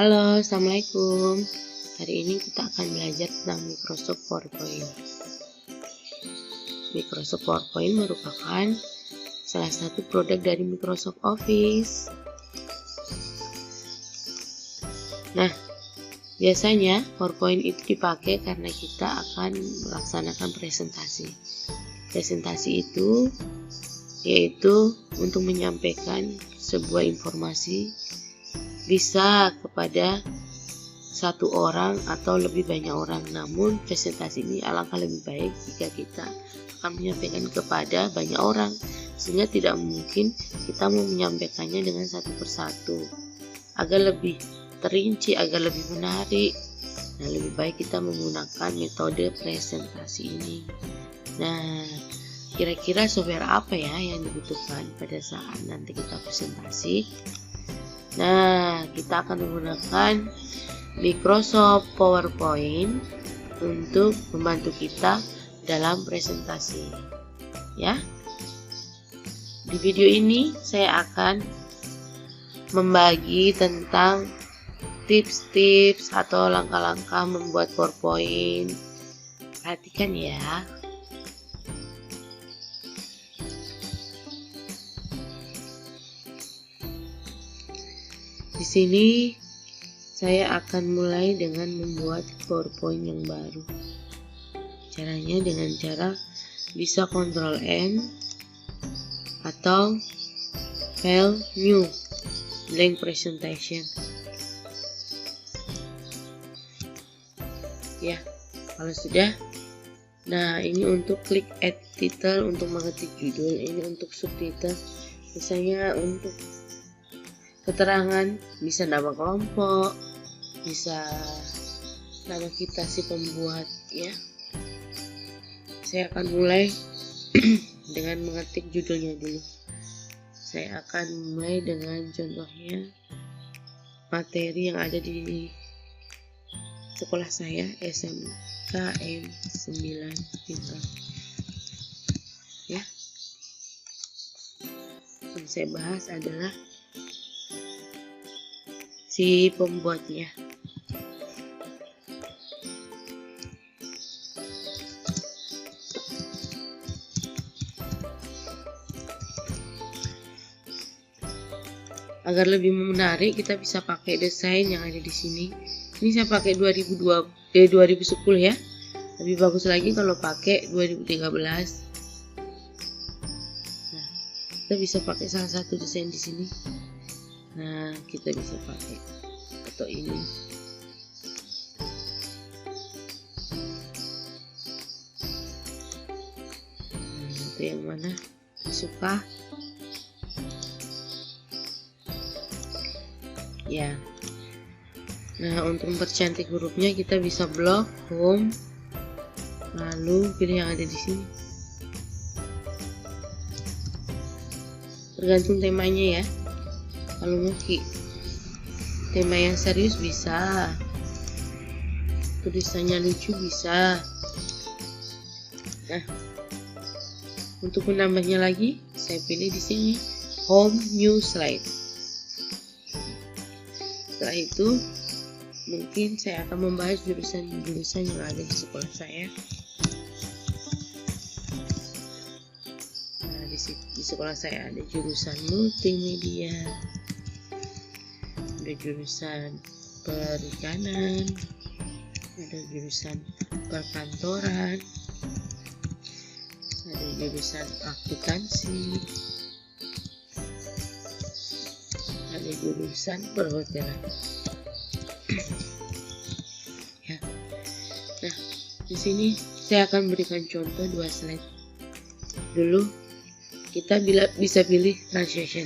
Halo, Assalamualaikum. Hari ini kita akan belajar tentang Microsoft PowerPoint. Microsoft PowerPoint merupakan salah satu produk dari Microsoft Office. Nah, biasanya PowerPoint itu dipakai karena kita akan melaksanakan presentasi. Presentasi itu yaitu untuk menyampaikan sebuah informasi bisa kepada satu orang atau lebih banyak orang. Namun presentasi ini alangkah lebih baik jika kita akan menyampaikan kepada banyak orang, sehingga tidak mungkin kita mau menyampaikannya dengan satu persatu. Agar lebih terinci, agar lebih menarik, nah lebih baik kita menggunakan metode presentasi ini. Nah, kira-kira software apa ya yang dibutuhkan pada saat nanti kita presentasi? Nah, kita akan menggunakan Microsoft PowerPoint untuk membantu kita dalam presentasi. Ya. Di video ini saya akan membagi tentang tips-tips atau langkah-langkah membuat PowerPoint. Perhatikan ya. Di sini saya akan mulai dengan membuat PowerPoint yang baru. Caranya dengan cara bisa Ctrl N atau File New Blank Presentation. Ya, kalau sudah. Nah, ini untuk klik Add Title untuk mengetik judul, ini untuk subtitle. Misalnya untuk keterangan, bisa nama kelompok, bisa nama kita si pembuat ya. Saya akan mulai dengan mengetik judulnya dulu. Saya akan mulai dengan contohnya materi yang ada di sekolah saya, SMKM 9 Pintar. Ya. Yang saya bahas adalah si pembuatnya. Agar lebih menarik, kita bisa pakai desain yang ada di sini. Ini saya pakai 2010 ya. Lebih bagus lagi kalau pakai 2013. Nah, kita bisa pakai salah satu desain di sini. Nah, kita bisa pakai atau ini. Nah, itu yang mana suka? Ya. Nah, untuk mempercantik hurufnya kita bisa blok home, lalu pilih yang ada di sini. Tergantung temanya ya. Kalau mau tema yang serius bisa, tulisannya lucu bisa. Nah, untuk menambahnya lagi, saya pilih di sini Home New Slide. Setelah itu, mungkin saya akan membahas jurusan-jurusan yang ada di sekolah saya. Nah, di sekolah saya ada jurusan multimedia, ada jurusan perikanan, ada jurusan perkantoran, ada jurusan akuntansi, ada jurusan perhotelan. Ya. Nah, di sini saya akan berikan contoh 2 slide. Dulu kita bisa pilih transition.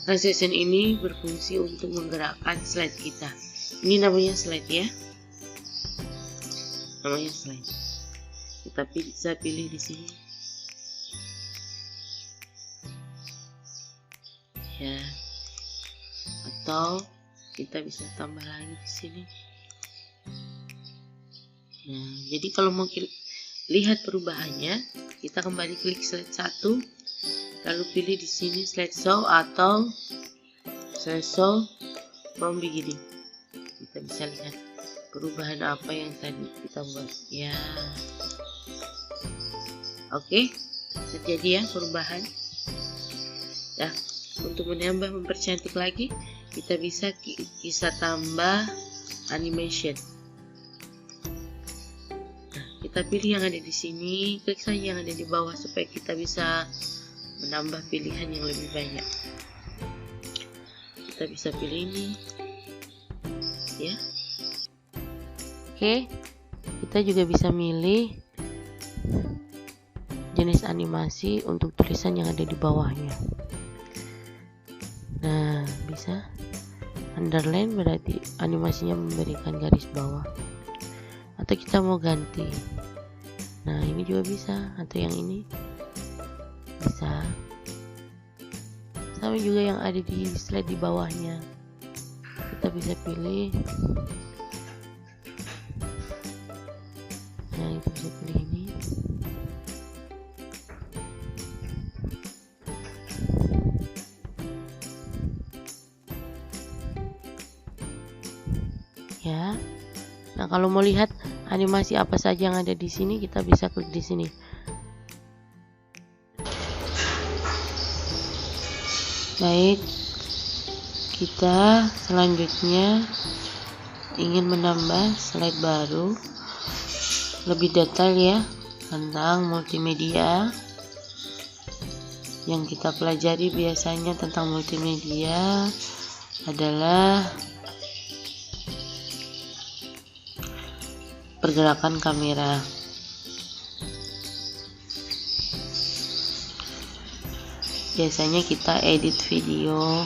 Transition ini berfungsi untuk menggerakkan slide kita. Ini namanya slide ya. Namanya slide. Kita bisa pilih di sini. Ya. Atau kita bisa tambah lagi di sini. Nah, jadi kalau mau lihat perubahannya, kita kembali klik slide 1. Lalu pilih di sini slideshow atau slideshow from beginning. kita bisa lihat perubahan apa yang tadi kita buat ya. Oke, terjadi ya perubahan. Nah, untuk menambah mempercantik lagi, kita bisa tambah animation. Nah, kita pilih yang ada di sini, klik saja yang ada di bawah supaya kita bisa menambah pilihan yang lebih banyak. Kita bisa pilih ini ya. Oke, kita juga bisa milih jenis animasi untuk tulisan yang ada di bawahnya. Nah, bisa underline berarti animasinya memberikan garis bawah, atau kita mau ganti. Nah, ini juga bisa, atau yang ini bisa. Sama juga yang ada di slide di bawahnya, kita bisa pilih. Nah, kita bisa pilih ini. Ya. Nah, kalau mau lihat animasi apa saja yang ada di sini, kita bisa klik di sini. Baik, kita selanjutnya ingin menambah slide baru lebih detail ya tentang multimedia. Yang kita pelajari biasanya tentang multimedia adalah pergerakan kamera. Biasanya kita edit video,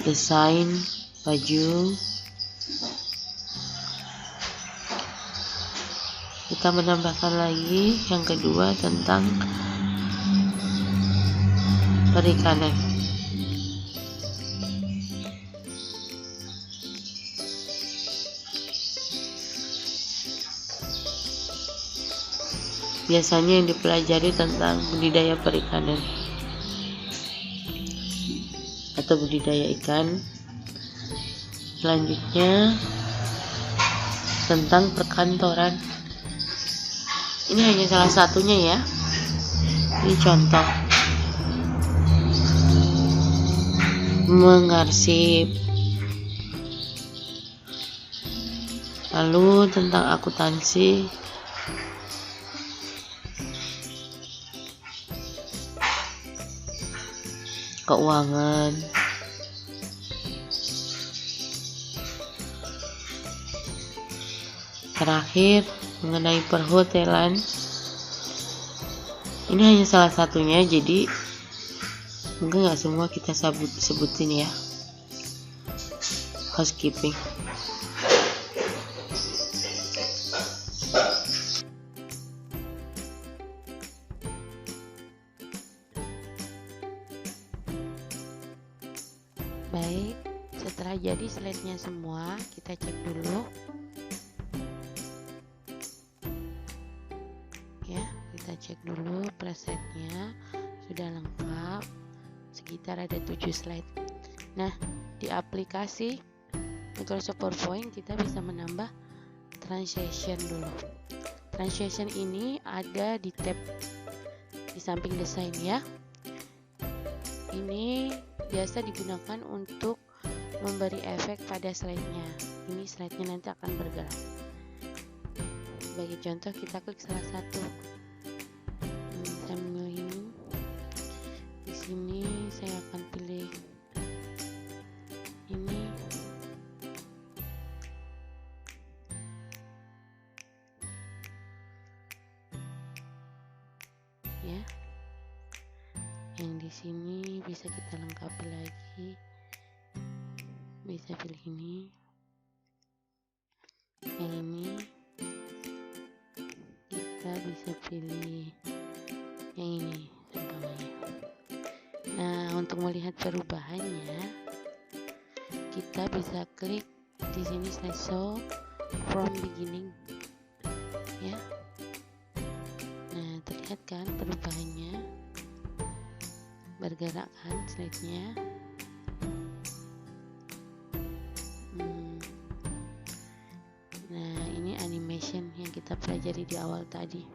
desain baju. Kita menambahkan lagi yang kedua tentang perikanan. Biasanya yang dipelajari tentang budidaya perikanan atau budidaya ikan. Selanjutnya tentang perkantoran. Ini hanya salah satunya ya. Ini contoh mengarsip. Lalu tentang akuntansi, keuangan, terakhir mengenai perhotelan. Ini hanya salah satunya, jadi mungkin nggak semua kita sebutin ya. Housekeeping. Baik, setelah jadi slide-nya semua, kita cek dulu. Ya, kita cek dulu presetnya sudah lengkap. Sekitar ada 7 slide. Nah, di aplikasi Microsoft PowerPoint kita bisa menambah translation dulu. Translation ini ada di tab di samping desain ya. Ini biasa digunakan untuk memberi efek pada slide-nya. Ini slide-nya nanti akan bergerak. Sebagai contoh, kita klik salah satu. Saya memilih ini. Di sini saya akan pilih ini. Ya. Yang di sini bisa kita lengkapi lagi. Bisa pilih ini. Yang ini kita bisa pilih yang ini contohnya. Nah, untuk melihat perubahannya, kita bisa klik di sini slide show from beginning. ya. Nah, terlihat kan perubahannya, bergerak kan slide-nya. Nah, ini animation yang kita pelajari di awal tadi.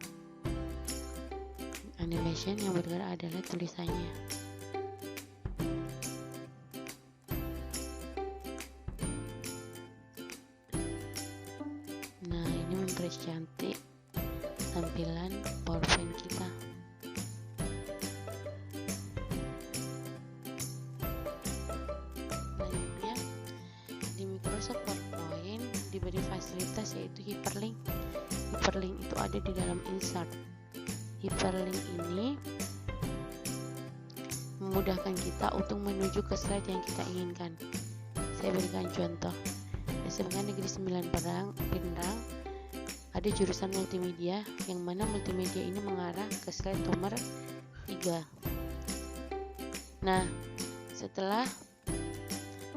Animation yang bergerak adalah tulisannya. Nah, ini mempercantik tampilan PowerPoint kita. Selanjutnya, di Microsoft PowerPoint diberi fasilitas yaitu hyperlink. Hyperlink itu ada di dalam insert. Hyperlink ini memudahkan kita untuk menuju ke slide yang kita inginkan. Saya berikan contoh. SMK Negeri 9 Pinrang ada jurusan multimedia, yang mana multimedia ini mengarah ke slide nomor 3. Nah, setelah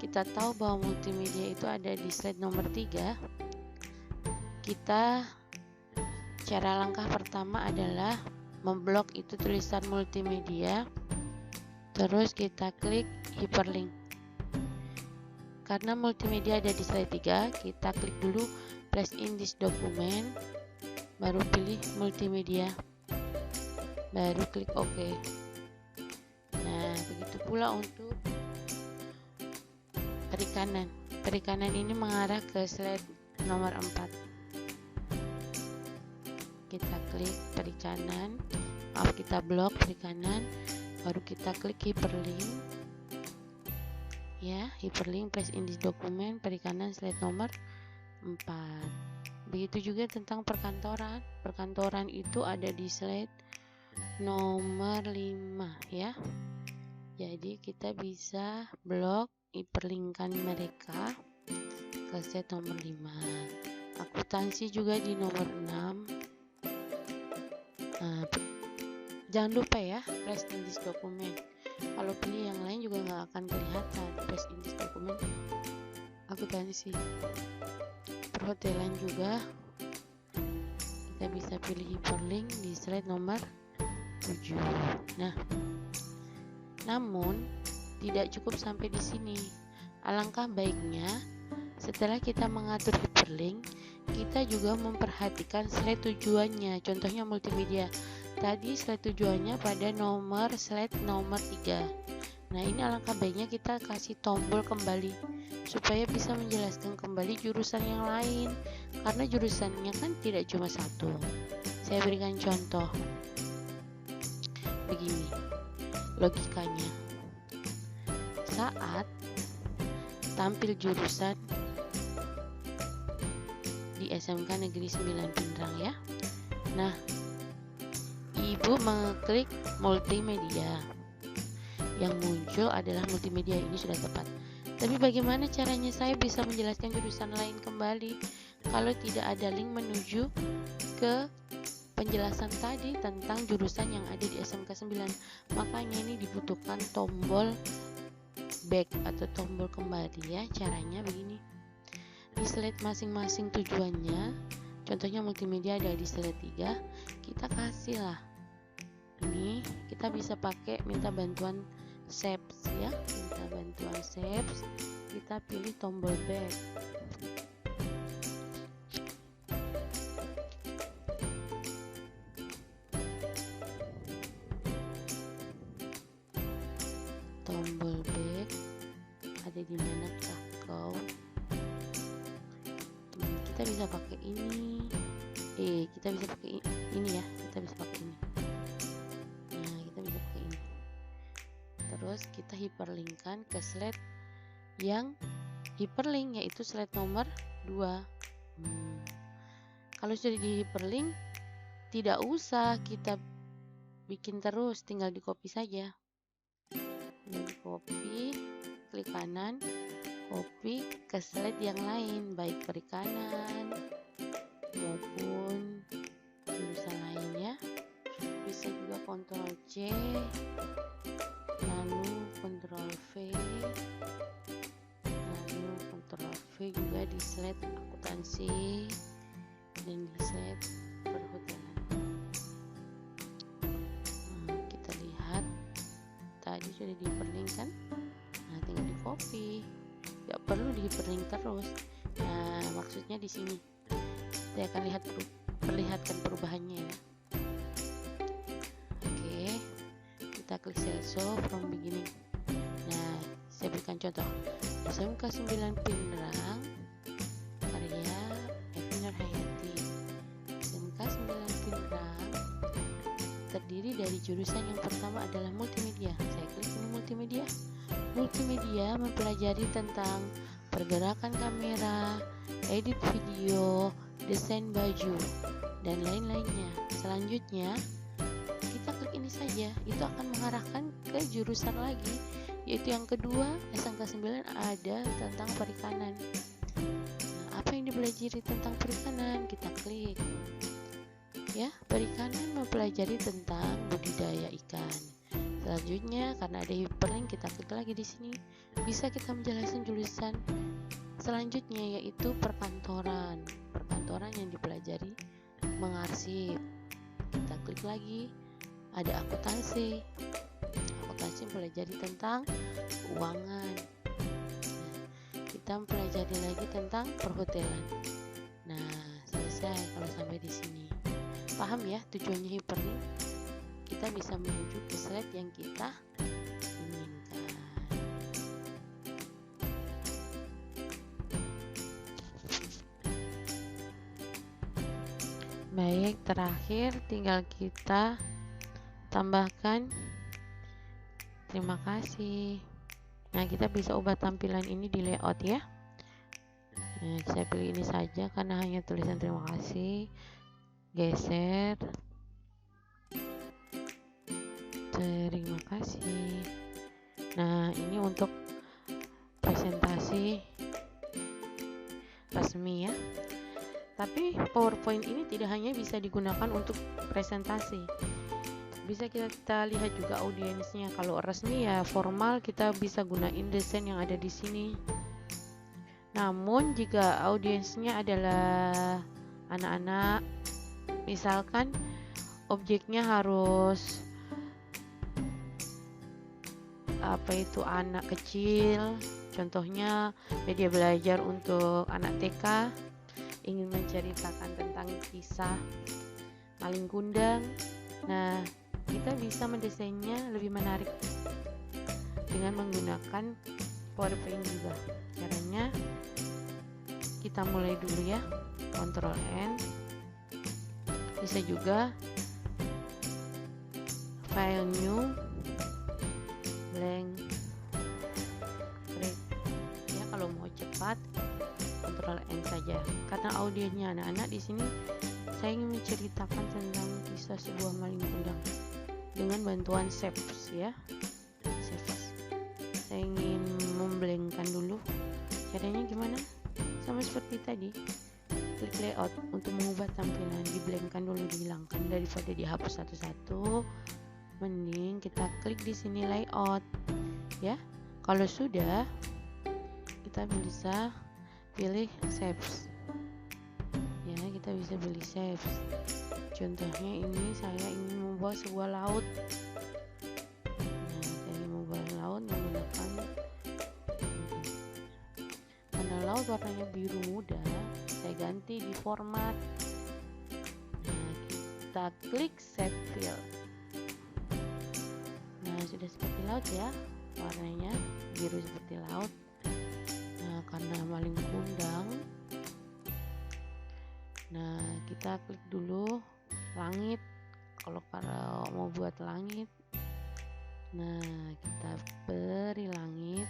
kita tahu bahwa multimedia itu ada di slide nomor 3, cara langkah pertama adalah memblok itu tulisan multimedia, terus kita klik hyperlink. Karena multimedia ada di slide 3, kita klik dulu place in this document, baru pilih multimedia, baru klik OK. Nah, begitu pula untuk perikanan. Perikanan ini mengarah ke slide nomor 4. Kita klik perikanan, kita blok perikanan, baru kita klik hyperlink, ya, hyperlink place in this document, perikanan slide nomor 4. Begitu juga tentang perkantoran. Perkantoran itu ada di slide nomor 5, ya. Jadi kita bisa blok hyperlinkan mereka ke slide nomor 5. Akuntansi juga di nomor 6. Nah, jangan lupa ya, place in this document. Kalau pilih yang lain juga nggak akan kelihatan. Place in this document akuntansi. Perhotelan juga kita bisa pilih hyperlink di slide nomor 7. Nah, namun tidak cukup sampai di sini. Alangkah baiknya setelah kita mengatur hyperlink, kita juga memperhatikan slide tujuannya. Contohnya multimedia. Tadi slide tujuannya pada slide nomor 3. Nah, ini alangkah baiknya kita kasih tombol kembali supaya bisa menjelaskan kembali jurusan yang lain, karena jurusannya kan tidak cuma satu. Saya berikan contoh. Begini logikanya. Saat tampil jurusan di SMK Negeri 9 Pinrang, ya. Nah, Ibu mengklik multimedia. Yang muncul adalah multimedia, ini sudah tepat. Tapi bagaimana caranya saya bisa menjelaskan jurusan lain kembali kalau tidak ada link menuju ke penjelasan tadi tentang jurusan yang ada di SMK 9? Makanya ini dibutuhkan tombol back atau tombol kembali, ya. Caranya begini. Di slide masing-masing tujuannya, contohnya multimedia ada di slide 3, kita kasih lah. Ini kita bisa pakai minta bantuan shapes, ya. Minta bantuan shapes, kita pilih tombol back. Tombol back ada di manakah kau? Kita bisa pakai ini. Kita bisa pakai ini, ya. Kita bisa pakai ini. Nah, kita bisa pakai ini. Terus kita hyperlinkkan ke slide yang hyperlink, yaitu slide nomor 2. Kalau sudah di hyperlink, tidak usah kita bikin terus, tinggal di copy saja. Ini copy, klik kanan, copy ke slide yang lain, baik perikanan maupun jurusan lainnya. Bisa juga Ctrl C, lalu Ctrl V, lalu Ctrl V juga di slide akuntansi, dan di set perhotelan. Kita lihat tadi sudah di-hyperlink kan. Nah, tinggal di copy, nggak perlu di-hyperlink terus. Nah, maksudnya di sini saya akan perlihatkan perubahannya ya. Oke, kita klik show from beginning. Nah, saya berikan contoh. SMK 9 Pindrang karya Evi Nurhayati. SMK 9 Pindrang terdiri dari jurusan yang pertama adalah multimedia. Saya klik ini multimedia. Multimedia mempelajari tentang pergerakan kamera, edit video, desain baju, dan lain-lainnya. Selanjutnya, kita klik ini saja. Itu akan mengarahkan ke jurusan lagi, yaitu yang kedua, SMK 9 ada tentang perikanan. Nah, apa yang dipelajari tentang perikanan? Kita klik. Ya, perikanan mempelajari tentang budidaya ikan. Selanjutnya, karena ada hyperlink, kita klik lagi di sini. Bisa kita menjelaskan jurusan selanjutnya, yaitu perkantoran. Perkantoran yang dipelajari mengarsip. Kita klik lagi. Ada akuntansi. Akuntansi mempelajari tentang keuangan. Kita mempelajari lagi tentang perhotelan. Nah, selesai kalau sampai di sini. Paham ya tujuannya hyperlink? Kita bisa menuju ke slide yang kita inginkan. Baik, terakhir tinggal kita tambahkan terima kasih. Nah, kita bisa ubah tampilan ini di layout ya. Nah, saya pilih ini saja karena hanya tulisan terima kasih. Geser. Terima kasih. Nah, ini untuk presentasi resmi ya. Tapi PowerPoint ini tidak hanya bisa digunakan untuk presentasi. Bisa kita lihat juga audiensnya. Kalau resmi ya formal, kita bisa gunain desain yang ada di sini. Namun jika audiensnya adalah anak-anak, misalkan objeknya harus anak kecil, contohnya media belajar untuk anak TK, ingin menceritakan tentang kisah maling kundang. Nah, kita bisa mendesainnya lebih menarik dengan menggunakan PowerPoint juga. Caranya kita mulai dulu ya, Ctrl N. Bisa juga file new, blank break ya. Kalau mau cepat Ctrl N saja. Karena audiensnya anak-anak, di sini saya ingin menceritakan tentang kisah sebuah maling kundang dengan bantuan Saves ya. Saves. Saya ingin memblankkan dulu. Caranya gimana? Sama seperti tadi. Klik layout untuk mengubah tampilan, diblankkan dulu, dihilangkan daripada dihapus satu-satu. Mending kita klik di sini layout ya. Kalau sudah, kita bisa pilih Saves ya. Kita bisa pilih Saves. Contohnya ini saya ingin membuat sebuah laut. Nah, saya ingin membuat laut menggunakan karena laut warnanya biru muda, saya ganti di format. Nah, kita klik Save Fill. Nah, sudah seperti laut ya, warnanya biru seperti laut. Nah, karena maling kundang, nah kita klik dulu langit. Kalau mau buat langit, nah kita beri langit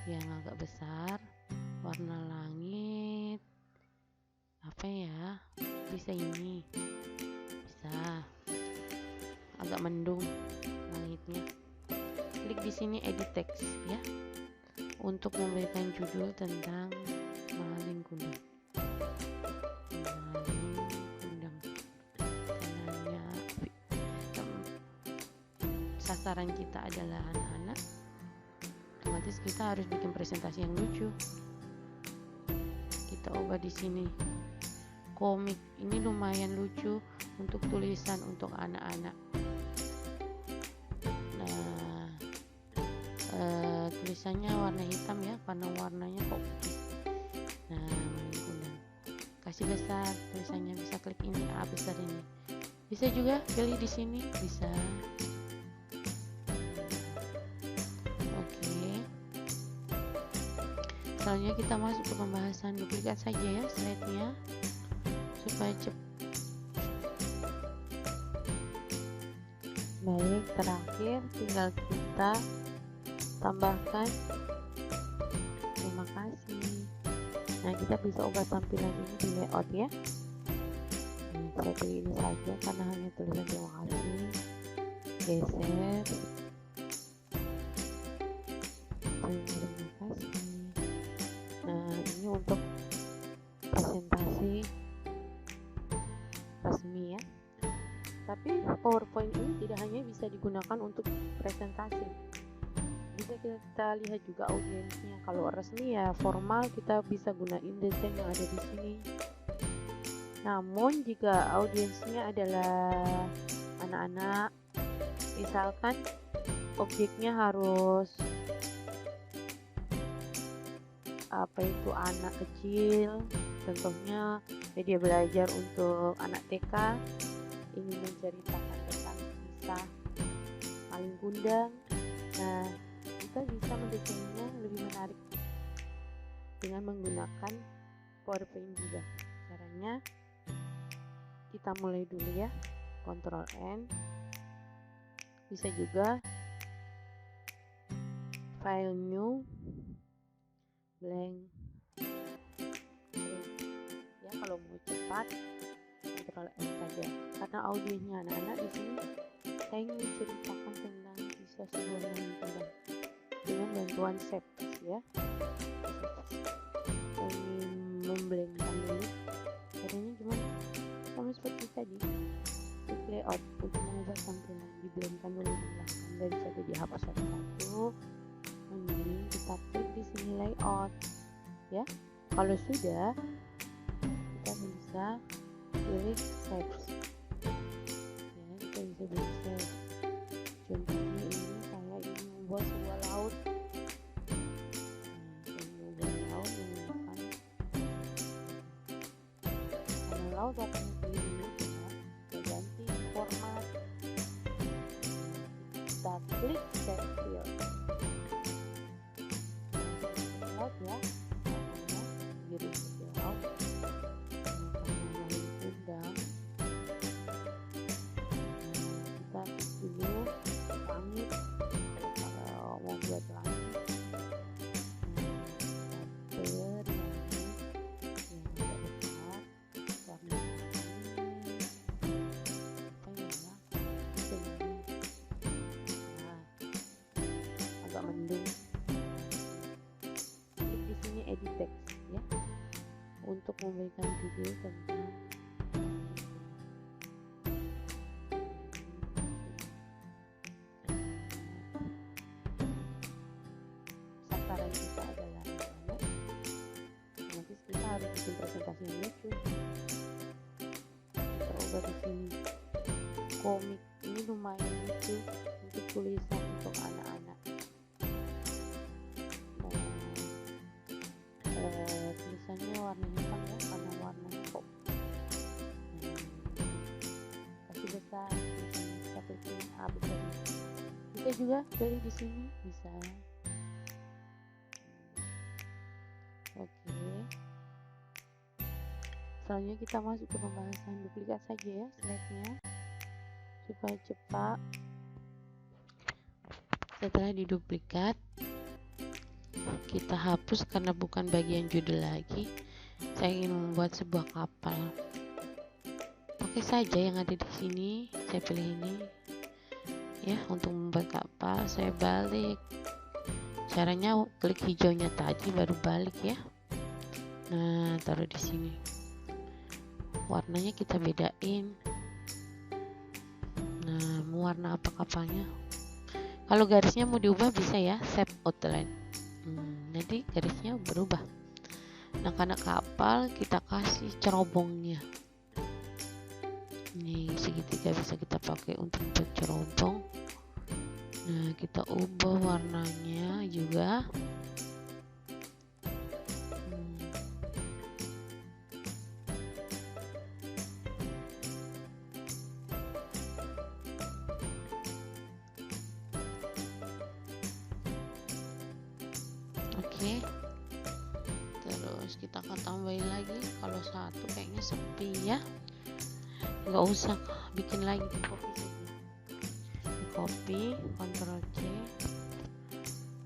yang agak besar. Warna langit apa ya? Bisa ini, bisa agak mendung langitnya. Klik di sini edit text ya, untuk memberikan judul tentang maling kundang. Maling kundang. Karena sasaran kita adalah anak-anak, otomatis kita harus bikin presentasi yang lucu. Kita ubah di sini komik. Ini lumayan lucu untuk tulisan untuk anak-anak. Nah, tulisannya warna hitam ya, karena warnanya kok putih. Nah, Maling Kundang. Kasih besar tulisannya, bisa klik ini A besar ini. Bisa juga pilih di sini, bisa. Oke. Selanjutnya kita masuk ke pembahasan, duplikat saja ya slide-nya supaya cepat. Baik, terakhir tinggal kita tambahkan terima kasih. Nah, kita bisa ubah tampilan ini di layout ya. Saya pilih ini saja karena hanya tulisan terima kasih. Geser, terima kasih. Nah, ini untuk presentasi resmi ya. Tapi PowerPoint ini tidak hanya bisa digunakan untuk presentasi, bisa kita lihat juga audiensnya. Kalau resmi ya formal, kita bisa gunain desain yang ada di sini. Namun jika audiensnya adalah anak-anak, misalkan objeknya harus anak kecil, contohnya media belajar untuk anak TK, ingin menceritakan tentang kisah Maling Kundang. Nah, kita bisa mendesainnya lebih menarik dengan menggunakan PowerPoint juga. Caranya kita mulai dulu ya, Ctrl N. Bisa juga file new, blank ya. Kalau mau cepat Ctrl N saja, karena audiensnya anak-anak. Di sini saya ingin menceritakan tentang kisah sebuah Maling Kundang dengan bantuan Shape ya. Saya ingin memblankkan dulu. Caranya gimana? Sama seperti tadi, klik layout untuk mengubah tampilan, diblankkan dulu di belakang, daripada dihapus satu-satu. Mending kita klik di sini layout ya. Kalau sudah, kita bisa pilih Shape ya, kita bisa pilih Shape. Contohnya ini saya ingin membuat sebuah laut. Saya membuat laut menggunakan laut warna biru ya. Kita ganti format, kita klik Shape Fill laut ya, warnanya biru seperti laut. Maling Kundang. Kita klik dulu langit, kalau mau buat langit yang agak besar, warna agak mendung. Klik di sini edit text ya, untuk memberikan judul tentang sasaran kita adalah anak. Nanti kita harus bikin presentasi yang lucu. Kita ubah di sini komik. Ini lumayan lucu untuk tulisan untuk anak-anak. Tulisannya warna hitam ya, karena warnanya kok. Kasih besar seperti A besar. Bisa juga pilih di sini, bisa. Oke. Selanjutnya kita masuk ke pembahasan, duplikat saja ya slide-nya supaya cepat. Setelah diduplikat, kita hapus karena bukan bagian judul lagi. Saya ingin membuat sebuah kapal. Pakai saja yang ada di sini. Saya pilih ini ya untuk membuat kapal. Saya balik. Caranya klik hijaunya tadi baru balik ya. Nah, taruh di sini. Warnanya kita bedain. Nah, mau warna apa kapalnya? Kalau garisnya mau diubah bisa ya, shape outline. Nanti garisnya berubah. Nah, karena kapal kita kasih cerobongnya. Ini segitiga bisa kita pakai untuk bentuk cerobong. Nah, kita ubah warnanya juga. Oke, terus kita akan tambahin lagi. Kalau satu kayaknya sepi ya, nggak usah bikin lagi, di copy saja. Di copy, Ctrl C,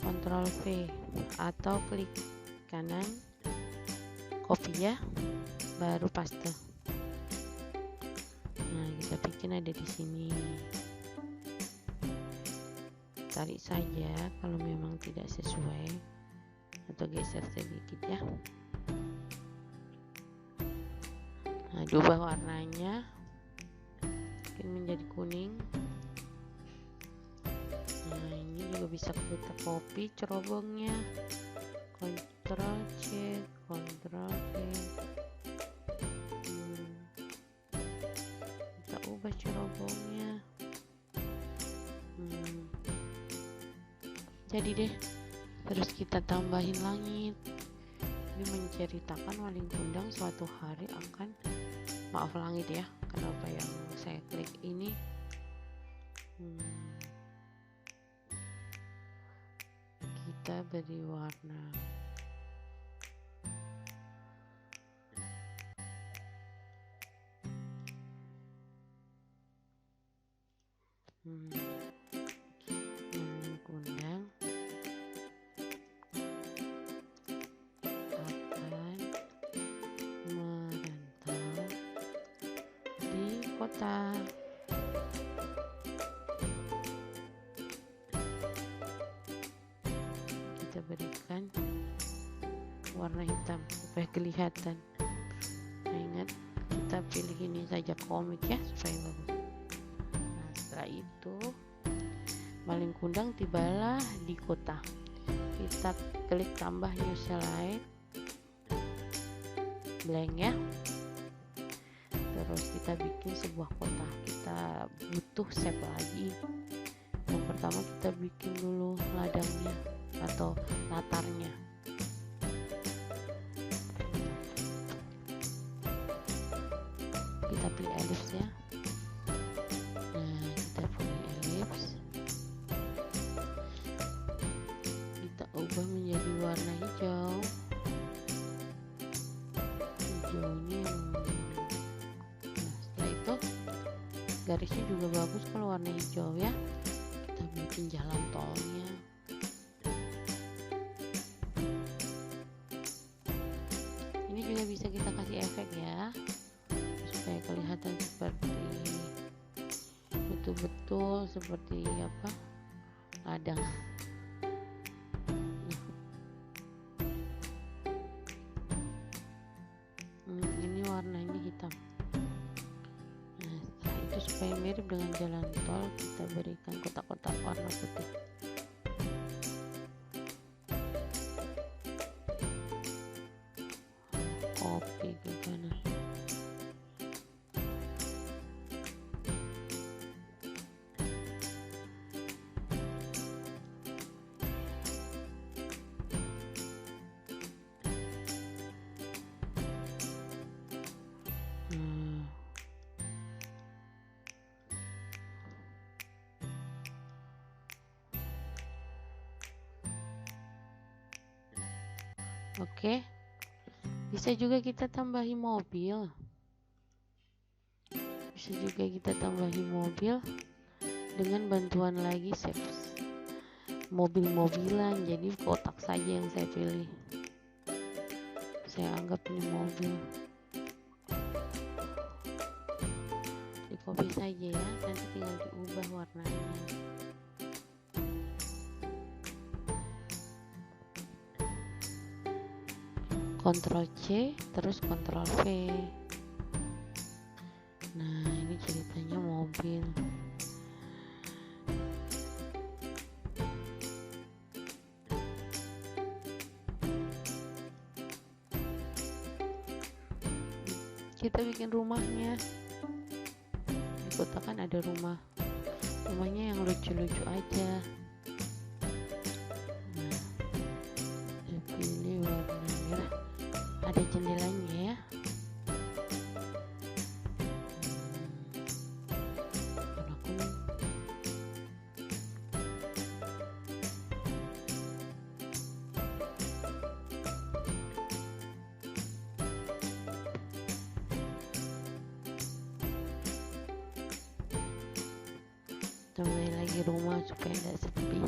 Ctrl V, atau klik kanan, copy ya, baru paste. Nah, kita bikin ada di sini. Tarik saja kalau memang tidak sesuai, atau geser sedikit ya. Nah, diubah warnanya mungkin menjadi kuning. Nah, ini juga bisa kita copy cerobongnya, Ctrl C, Ctrl V. Kita ubah cerobongnya. Jadi deh. Terus kita tambahin langit. Ini menceritakan Waling Kundang suatu hari akan, maaf langit ya, kenapa yang saya klik ini. Kita beri warna. Waling Kundang kota. Kita berikan warna hitam supaya kelihatan. Nah, ingat kita pilih ini saja komik ya supaya bagus. Nah, setelah itu Waling Kundang tibalah di kota. Kita klik tambah new slide, blank ya. Terus kita bikin sebuah kota. Kita butuh shape lagi. Yang pertama kita bikin dulu ladangnya atau latarnya. Kita pilih ellipse ya. Nah, kita pilih ellipse. Kita ubah menjadi warna hijau. Hijaunya garisnya juga bagus kalau warna hijau ya. Kita bikin jalan tolnya. Ini juga bisa kita kasih efek ya, supaya kelihatan seperti betul-betul seperti apa, ladang. Ini warnanya hitam. Supaya mirip dengan jalan tol, kita berikan kotak-kotak warna putih. Copy ke kanan. Oke, bisa juga kita tambahi mobil. Bisa juga kita tambahi mobil dengan bantuan lagi shapes mobil-mobilan. Jadi kotak saja yang saya pilih. Saya anggap ini mobil. Di copy saja ya, nanti tinggal diubah warnanya. Ctrl C terus Ctrl V. Nah, ini ceritanya mobil. kita bikin rumahnya. Di kota kan ada rumahnya yang lucu-lucu aja. Nah, saya pilih warna merah, ada jendelanya ya. Warna kuning. Tambah lagi rumah supaya tidak sepi.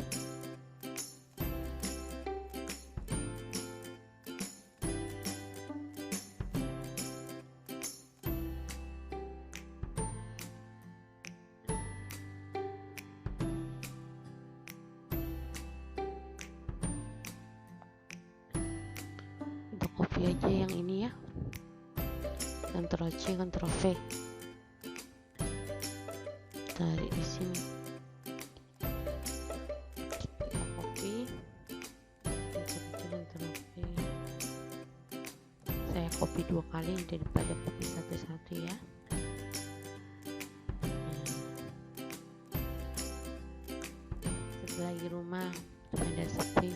Untuk kopi aja yang ini ya, Ctrl C Ctrl V, tarik di sini. Kopi, Ctrl V. Saya kopi 2 kali daripada kopi satu-satu ya. Satu lagi rumah supaya sepi.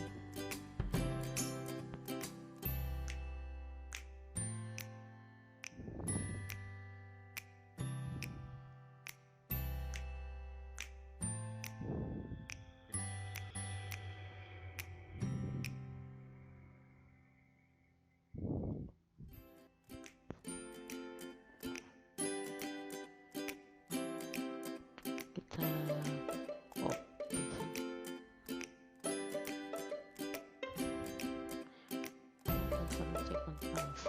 Kita copy Ctrl C Ctrl V.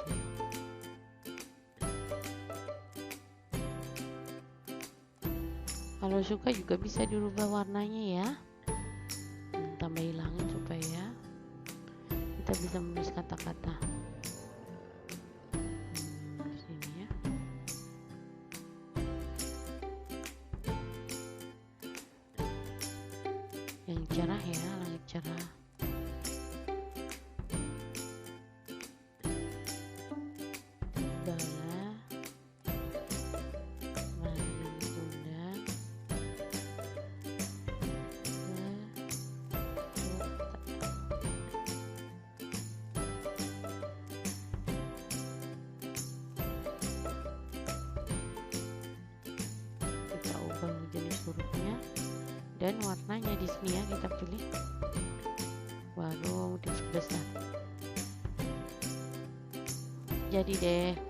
Kalau suka juga bisa dirubah warnanya ya, tambah hilangin supaya kita bisa menulis kata-kata. Di sini ya. Yang cerah ya, langit cerah. Bala, Malam Bunda, kita ubah jenis hurufnya dan warnanya di sini ya, kita pilih baru di besar. Jadi deh.